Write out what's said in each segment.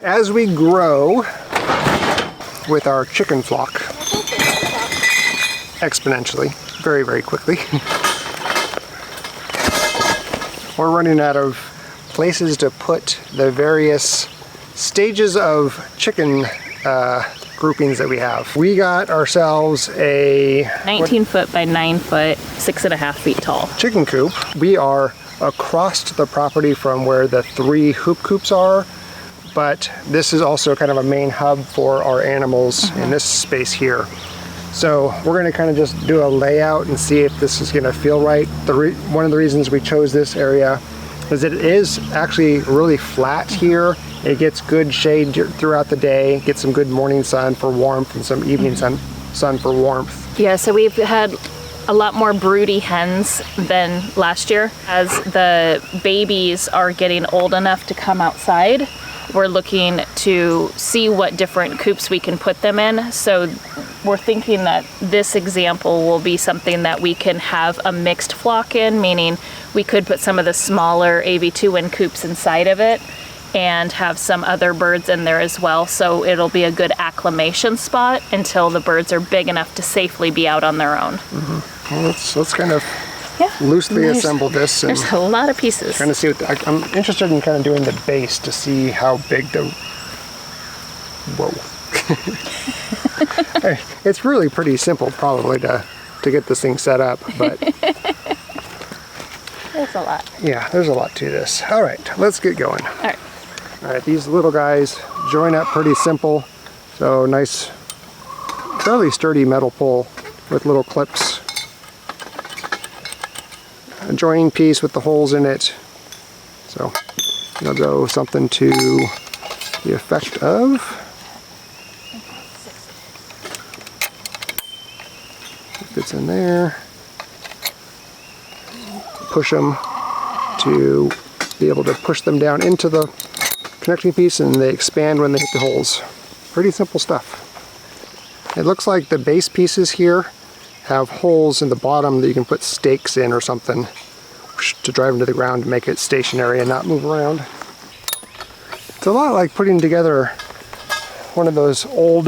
As we grow with our chicken flock exponentially, very, very quickly, we're running out of places to put the various stages of chicken groupings that we have. We got ourselves a 19 foot by 9 foot, 6.5 feet tall chicken coop. We are across the property from where the 3 hoop coops are, but this is also kind of a main hub for our animals in this space here. So we're going to kind of just do a layout and see if this is going to feel right. One of the reasons we chose this area is that it is actually really flat here. It gets good shade throughout the day, gets some good morning sun for warmth and some evening sun for warmth. Yeah, so we've had a lot more broody hens than last year. As the babies are getting old enough to come outside, we're looking to see what different coops we can put them in. So we're thinking that this example will be something that we can have a mixed flock in, meaning we could put some of the smaller AV2N coops inside of it and have some other birds in there as well. So it'll be a good acclimation spot until the birds are big enough to safely be out on their own. Well, let's kind of loosely assemble this. And there's a lot of pieces. Kind of see what I'm interested in kind of doing the base to see how big the. Whoa. It's really pretty simple, probably to get this thing set up, but there's a lot. Yeah, there's a lot to this. All right, let's get going. All right, these little guys join up pretty simple. So nice, fairly sturdy metal pole with little clips. A joining piece with the holes in it. So it'll go something to the effect of. It fits in there. Push them to be able to push them down into the connecting piece, and they expand when they hit the holes. Pretty simple stuff. It looks like the base pieces here have holes in the bottom that you can put stakes in or something to drive into the ground to make it stationary and not move around. It's a lot like putting together one of those old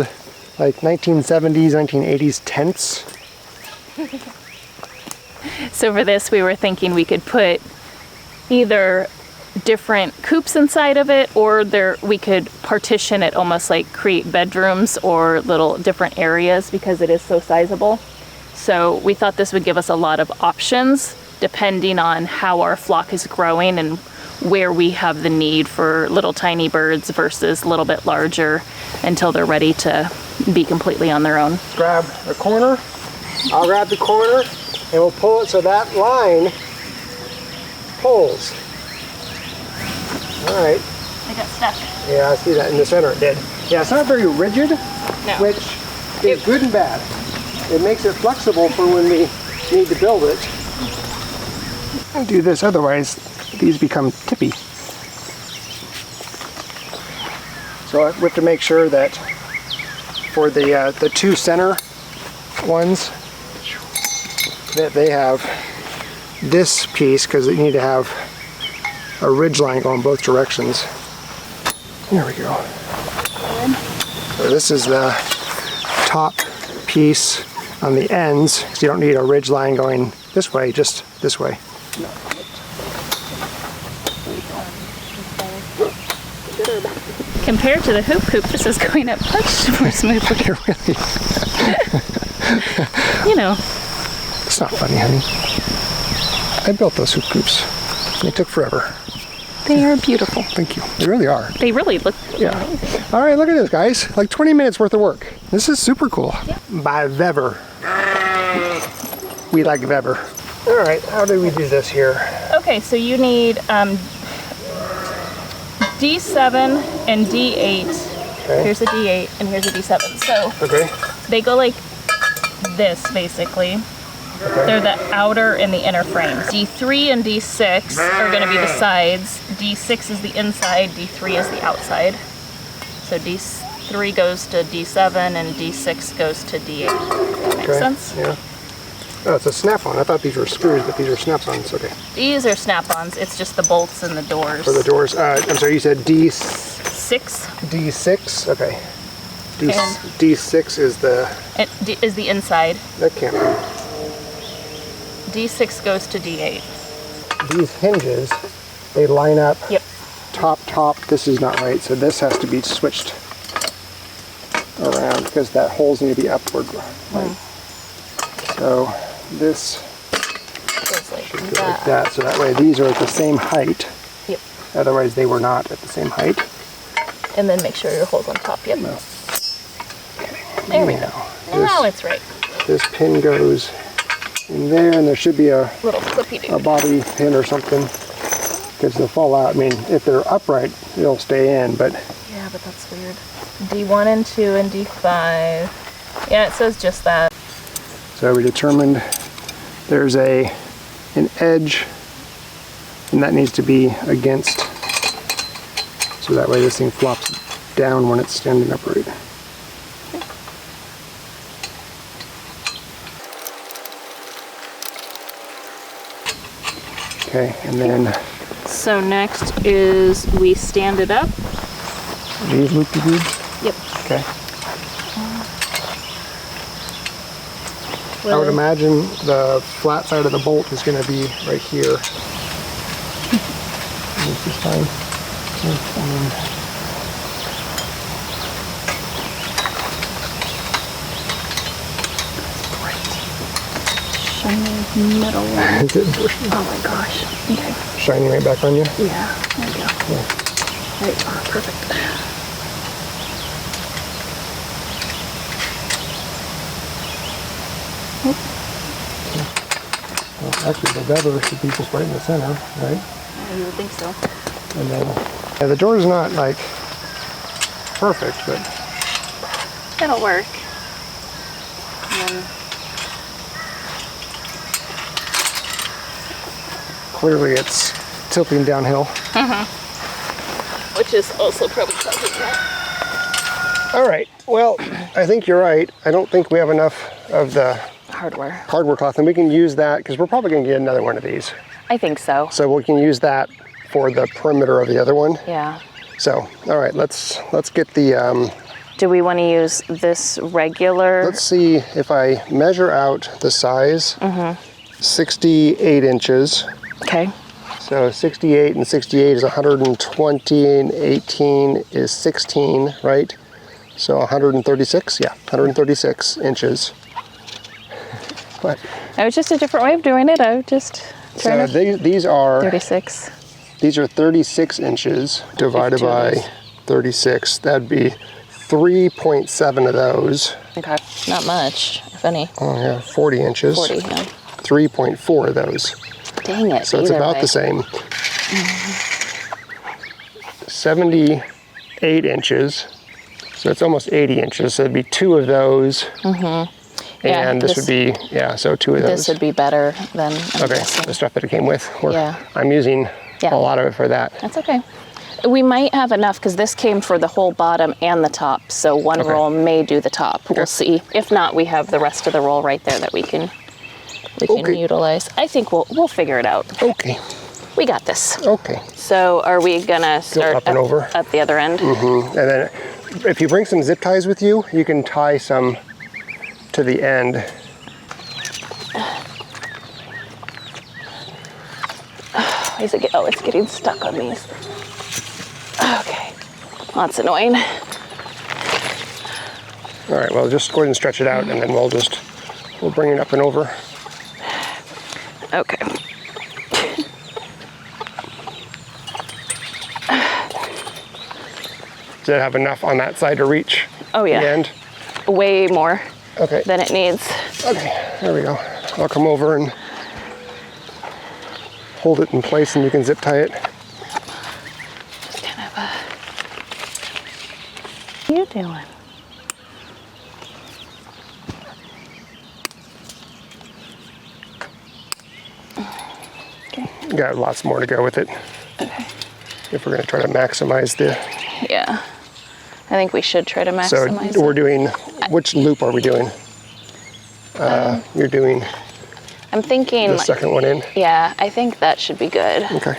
like 1970s, 1980s tents. So for this we were thinking we could put either different coops inside of it, or we could partition it, almost like create bedrooms or little different areas, because it is so sizable. So we thought this would give us a lot of options depending on how our flock is growing and where we have the need for little tiny birds versus a little bit larger until they're ready to be completely on their own. Grab the corner, I'll grab the corner, and we'll pull it so that line pulls. All right. I got stuck. Yeah, I see that in the center it did. Yeah, it's not very rigid, which is good and bad. It makes it flexible for when we need to build it. I'll do this, otherwise these become tippy. So we have to make sure that for the 2 center ones, that they have this piece, because they need to have a ridge line going both directions. There we go. So this is the top piece on the ends, because you don't need a ridge line going this way, just this way. Compared to the hoop coop, this is going up much more smoothly. You know. It's not funny, honey. I built those hoop coops. They took forever. They are beautiful. Thank you. They really are. They really look amazing. All right, look at this, guys. Like 20 minutes worth of work. This is super cool. Yep. By Vevor. We like Vevor. All right, how do we do this here? Okay, so you need D7 and D8. Okay. Here's a D8 and here's a D7. So they go like this, basically. Okay. They're the outer and the inner frames. D3 and D6 are going to be the sides. D6 is the inside, D3 is the outside. So D3 goes to D7 and D6 goes to D8. That makes sense? Yeah. Oh, it's a snap-on. I thought these were screws, but these are snap-ons. Okay. These are snap-ons. It's just the bolts and the doors. For the doors. I'm sorry, you said D6 D6. D6, okay. And- D6 is the, Is the inside. that can't be. D6 goes to D8. These hinges, they line up Yep. top. This is not right, so this has to be switched around because that holes need to be upward. Right. So this Goes like goes that. like that, so that way these are at the same height. Yep. Otherwise they were not at the same height. And then make sure your hole's on top. Yep. No. There we go. Now it's right. This pin goes in there, and there should be a Little clippy dude. bobby pin or something because they'll fall out. I mean, if they're upright, they'll stay in, but Yeah, but that's weird. D1 and 2 and D5. Yeah, it says just that. so we determined there's an edge, and that needs to be against, so that way this thing flops down when it's standing upright. Okay, and then So next is we stand it up. these loop-de-loops. Yep. Okay. I would imagine the flat side of the bolt is going to be right here. This is fine. Shiny metal one. Is it Oh my gosh. Okay. shining right back on you? Yeah, there we go. Right, perfect. Well, actually, the Vevor should be just right in the center, right? Yeah, you would think so. And then, yeah, the door's not like perfect, but It'll work. And then clearly it's tilting downhill. which is also probably causing that. All right, well, I think you're right. I don't think we have enough of the Hardware. hardware cloth, and we can use that because we're probably going to get another one of these. I think so. So we can use that for the perimeter of the other one. Yeah. So, all right, let's get the, Do we want to use this regular? let's see if I measure out the size. 68 inches. Okay. So 68 and 68 is 120 and 18 is 16, right? So 136, yeah, 136 inches. But, It was just a different way of doing it. I was just so trying to. these are 36. These are 36 inches divided by 36. That'd be 3.7 of those. Okay. Not much, if any. Oh yeah, 40 inches. 40, yeah. 3.4 of those. Dang it. So it's either about way. the same. 78 inches. So it's almost 80 inches. So it'd be 2 of those. Yeah, And this would be, yeah, so 2 of those. This would be better than. I'm Okay, guessing. the stuff that it came with. Yeah. I'm using Yeah. a lot of it for that. That's okay. We might have enough because this came for the whole bottom and the top. So one Okay. roll may do the top. Okay. We'll see. If not, we have the rest of the roll right there that we can Okay. utilize. I think we'll figure it out. Okay, We got this. okay. So are we gonna start up and over. at the other end? And then if you bring some zip ties with you, you can tie some to the end. Is it? Oh, it's getting stuck on these. Okay, well, that's annoying. All right, well, just go ahead and stretch it out, and then we'll bring it up and over. Okay. Does it have enough on that side to reach Oh the yeah, end? way more Okay, than it needs. okay, there we go. I'll come over and hold it in place, and you can zip tie it. Just kind of What are you doing? Okay. Got lots more to go with it. Okay. If we're going to try to maximize the. Yeah. I think we should try to maximize So we're it. doing, which loop are we doing? You're doing I'm thinking, the second one in. yeah, I think that should be good. Okay.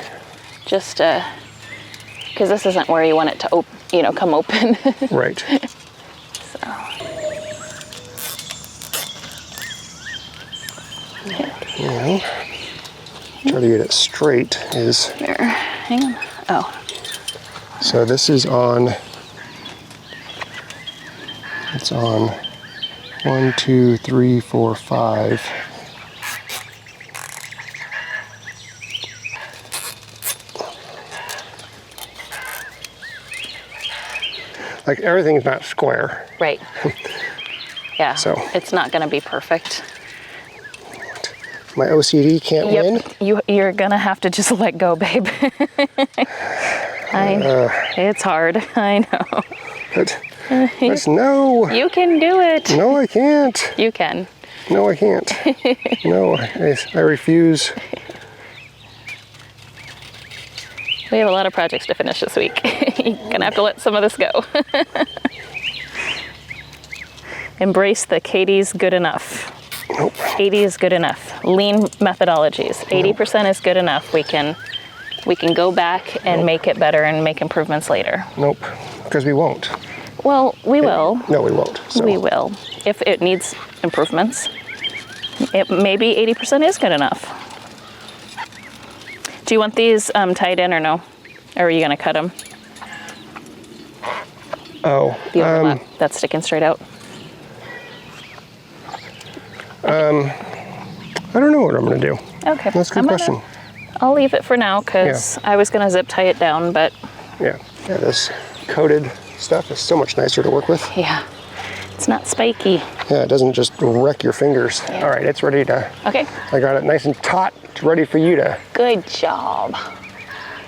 Just because this isn't where you want it to you know, come open. Right. So. Now, try to get it straight is. There, hang on. Oh. So this is on. It's on 1, 2, 3, 4, 5. Like everything's not square. Right. Yeah. So it's not going to be perfect. My OCD can't win. You're going to have to just let go, babe. It's hard. I know. But no. You can do it. No, I can't. You can. No, I can't. No, I refuse. We have a lot of projects to finish this week. You're going to have to let some of this go. Embrace the Katie's good enough. Nope. 80 is good enough. Lean methodologies. 80% is good enough. We can go back and make it better and make improvements later. Nope. Because we won't. Well, we will. No, we won't. So. We will. If it needs improvements, maybe 80% is good enough. Do you want these tied in or no? Or are you going to cut them? Oh. The overlap that's sticking straight out. I don't know what I'm going to do. Okay. That's a good question. I'll leave it for now because I was going to zip tie it down, but... Yeah, this coated stuff is so much nicer to work with. Yeah. It's not spiky. Yeah, it doesn't just wreck your fingers. Yeah. All right, it's ready to... Okay. I got it nice and taut. It's ready for you to... Good job.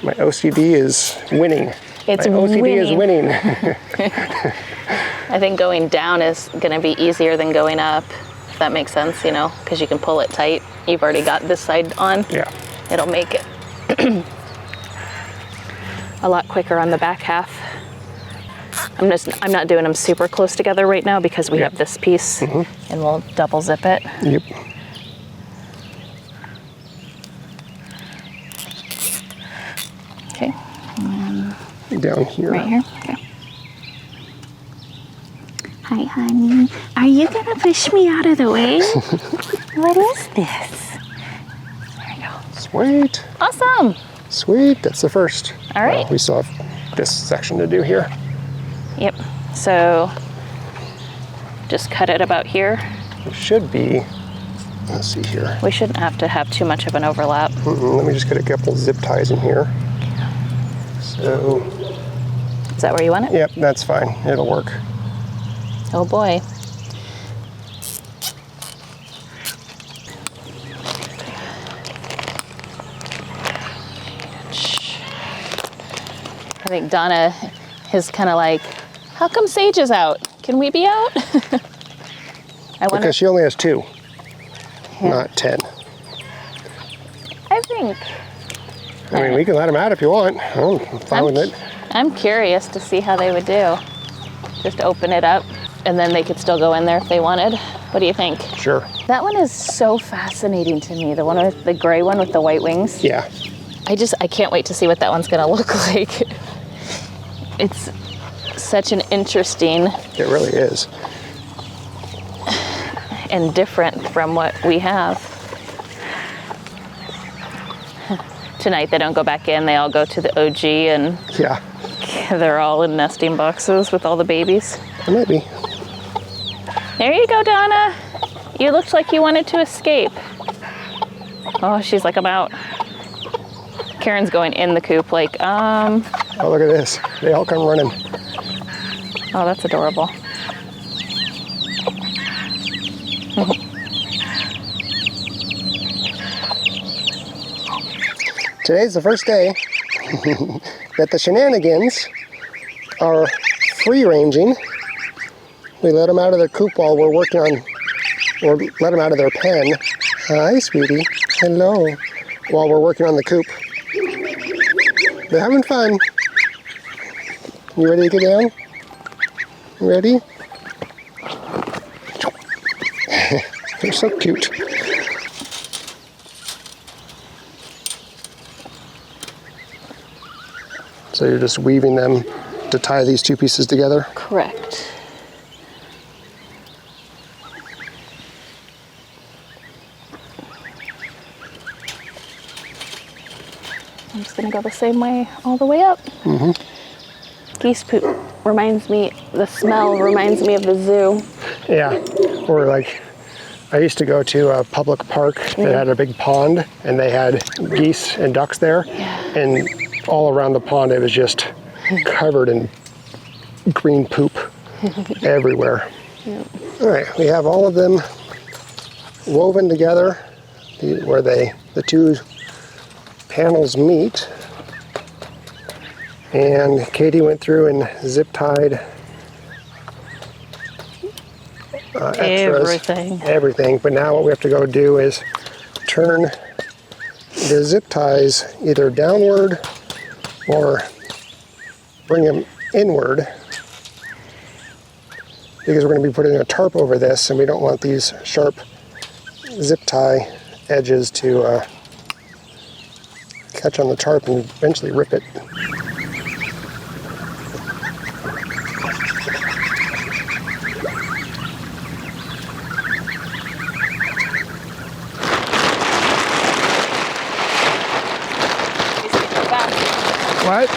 My OCD is winning. It's My OCD winning. is winning. I think going down is going to be easier than going up, if that makes sense, you know, because you can pull it tight. You've already got this side on. Yeah. It'll make it a lot quicker on the back half. I'm not doing them super close together right now because we have this piece and we'll double zip it. Yep. Okay. Down here. Right here. Okay. Hi, honey. Are you gonna push me out of the way? What is this? There you go. Sweet. Awesome. Sweet. That's the first. All right. Well, we still have this section to do here. Yep. So just cut it about here. It should be. Let's see here. We shouldn't have to have too much of an overlap. Let me just get a couple zip ties in here. So. Is that where you want it? Yep, that's fine. It'll work. Oh boy. I think Donna is kind of like, how come Sage is out? Can we be out? I wonder. Because she only has 2, not 10. I think. I mean, we can let them out if you want. I'm fine with it. I'm curious to see how they would do. Just open it up, and then they could still go in there if they wanted. What do you think? Sure. That one is so fascinating to me. The one with the gray one with the white wings. Yeah. I can't wait to see what that one's gonna look like. It's such an interesting It really is. and different from what we have. Tonight they don't go back in, they all go to the OG and Yeah. they're all in nesting boxes with all the babies. It might be. There you go, Donna. You looked like you wanted to escape. Oh, she's like, I'm out. Karen's going in the coop like, Oh, look at this. They all come running. Oh, that's adorable. Today's the first day that the shenanigans are free-ranging. We let them out of their coop while we're working on, or let them out of their pen. Hi, sweetie. Hello. While we're working on the coop. They're having fun. You ready to get down? You ready? They're so cute. So you're just weaving them to tie these two pieces together? Correct. I'm just gonna go the same way all the way up. Geese poop reminds me, the smell reminds me of the zoo. Yeah, or like, I used to go to a public park that had a big pond, and they had geese and ducks there, and all around the pond it was just covered in green poop everywhere. All right, we have all of them woven together where the two panels meet, and Katie went through and zip tied extras, everything. But now what we have to go do is turn the zip ties either downward or bring them inward, because we're going to be putting a tarp over this, and we don't want these sharp zip tie edges to catch on the tarp and eventually rip it. What?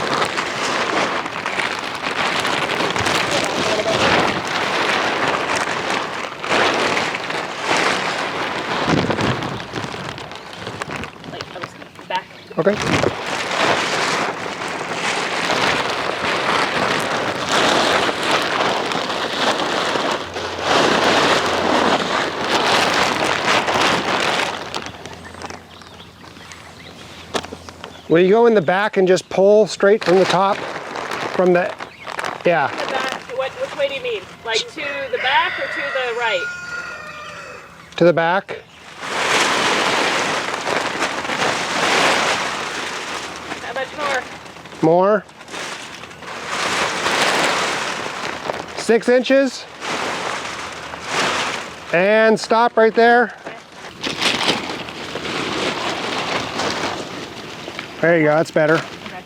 Back. Okay. Will you go in the back and just pull straight from the top? From the, yeah. The back, which way do you mean? Like to the back or to the right? To the back. How much more? More. 6 inches. And stop right there. There you go, that's better. Okay.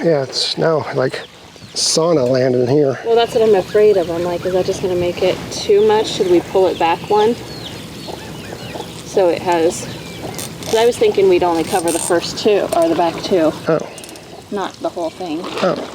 Yeah, it's now like sauna land in here. Well, that's what I'm afraid of. I'm like, is that just gonna make it too much? Should we pull it back one? So it has, because I was thinking we'd only cover the first two, or the back two. Oh. Not the whole thing. Oh.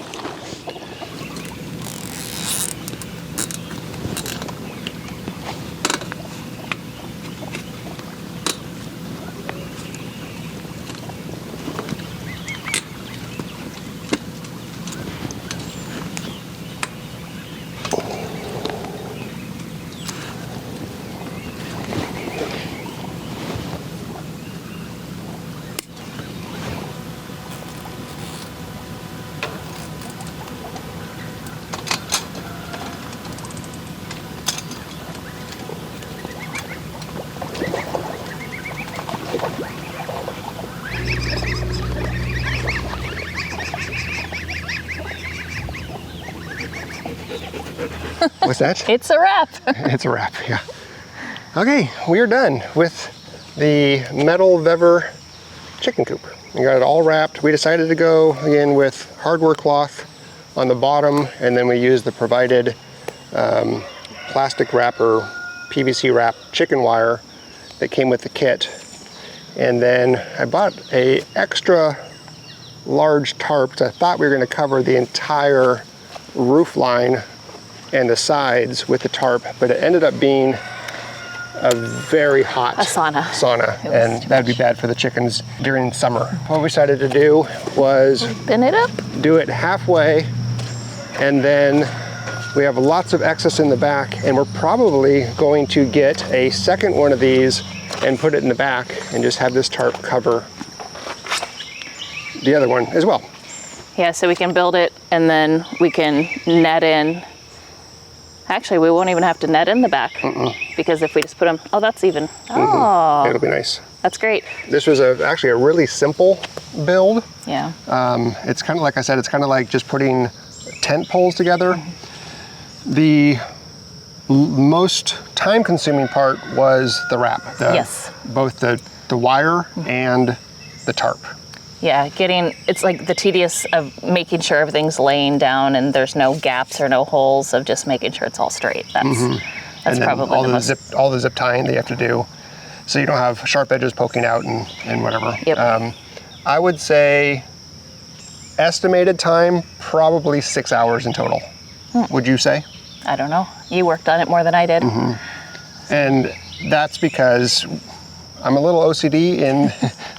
What's that? It's a wrap. It's a wrap, yeah. Okay, we are done with the metal Vevor chicken coop. We got it all wrapped. We decided to go again with hardware cloth on the bottom, and then we used the provided plastic wrap or PVC wrap chicken wire that came with the kit. And then I bought a extra large tarp because I thought we were going to cover the entire roof line and the sides with the tarp, but it ended up being a very hot sauna, and that'd be bad for the chickens during summer. What we decided to do was Bend it up. do it halfway, and then we have lots of excess in the back, and we're probably going to get a second one of these and put it in the back and just have this tarp cover the other one as well. Yeah, so we can build it and then we can net in. Actually, we won't even have to net in the back because if we just put them, oh, that's even. Oh, It'll be nice. That's great. This was actually a really simple build. Yeah. It's kind of like I said, it's kind of like just putting tent poles together. The most time-consuming part was the wrap. Yes. Both the wire and the tarp. Yeah, it's like the tedious of making sure everything's laying down and there's no gaps or no holes, of just making sure it's all straight. That's probably all the zip tying that you have to do, so you don't have sharp edges poking out and whatever. Yep. I would say estimated time, probably 6 hours in total. Would you say? I don't know. You worked on it more than I did. And that's because I'm a little OCD in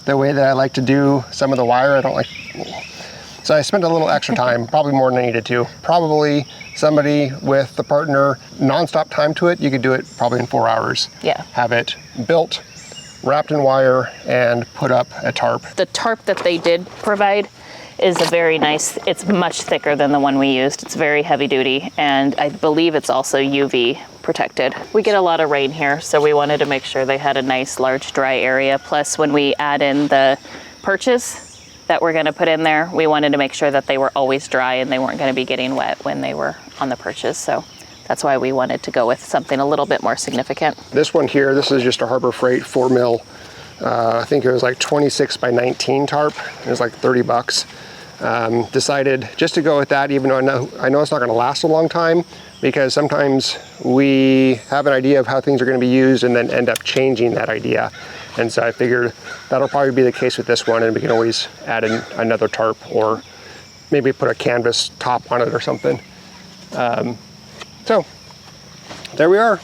the way that I like to do some of the wire. I don't like, so I spent a little extra time, probably more than I needed to. Probably somebody with the partner, nonstop time to it, you could do it probably in 4 hours. Yeah. Have it built, wrapped in wire, and put up a tarp. The tarp that they did provide is a very nice, it's much thicker than the one we used. It's very heavy duty, and I believe it's also UV protected. We get a lot of rain here, so we wanted to make sure they had a nice large dry area. Plus, when we add in the perches that we're gonna put in there, we wanted to make sure that they were always dry and they weren't gonna be getting wet when they were on the perches. So that's why we wanted to go with something a little bit more significant. This one here, this is just a Harbor Freight 4 mil. I think it was like 26 by 19 tarp. It was like 30 bucks. Decided just to go with that, even though I know it's not going to last a long time, because sometimes we have an idea of how things are going to be used and then end up changing that idea. And so I figured that'll probably be the case with this one, and we can always add in another tarp or maybe put a canvas top on it or something. So there we are,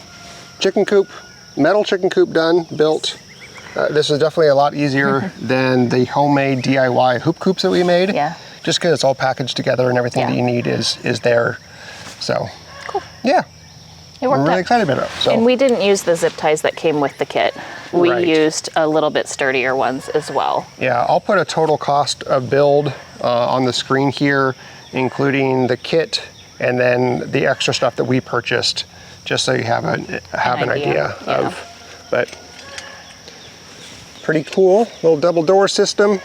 chicken coop, metal chicken coop done, built. This is definitely a lot easier than the homemade DIY hoop coops that we made. Yeah. Just because it's all packaged together and everything that you need is there. So, cool. Yeah. It worked I'm really out. excited about it. So. And we didn't use the zip ties that came with the kit. We used a little bit sturdier ones as well. Yeah, I'll put a total cost of build on the screen here, including the kit and then the extra stuff that we purchased, just so you have an idea of. But pretty cool little double door system,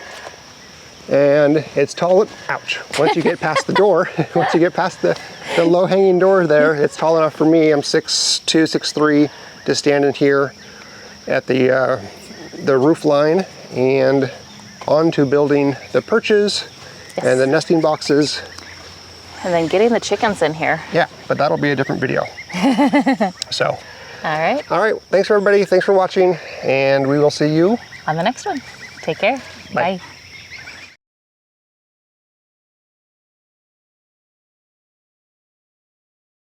and it's tall. Ouch! Once you get past the door, once you get past the low hanging door there, it's tall enough for me. I'm 6'2", 6'3", just standing here at the roof line, and on to building the perches and the nesting boxes. And then getting the chickens in here. Yeah, but that'll be a different video. So. All right. All right. Thanks everybody. Thanks for watching, and we will see you on the next one. Take care. Bye. Bye.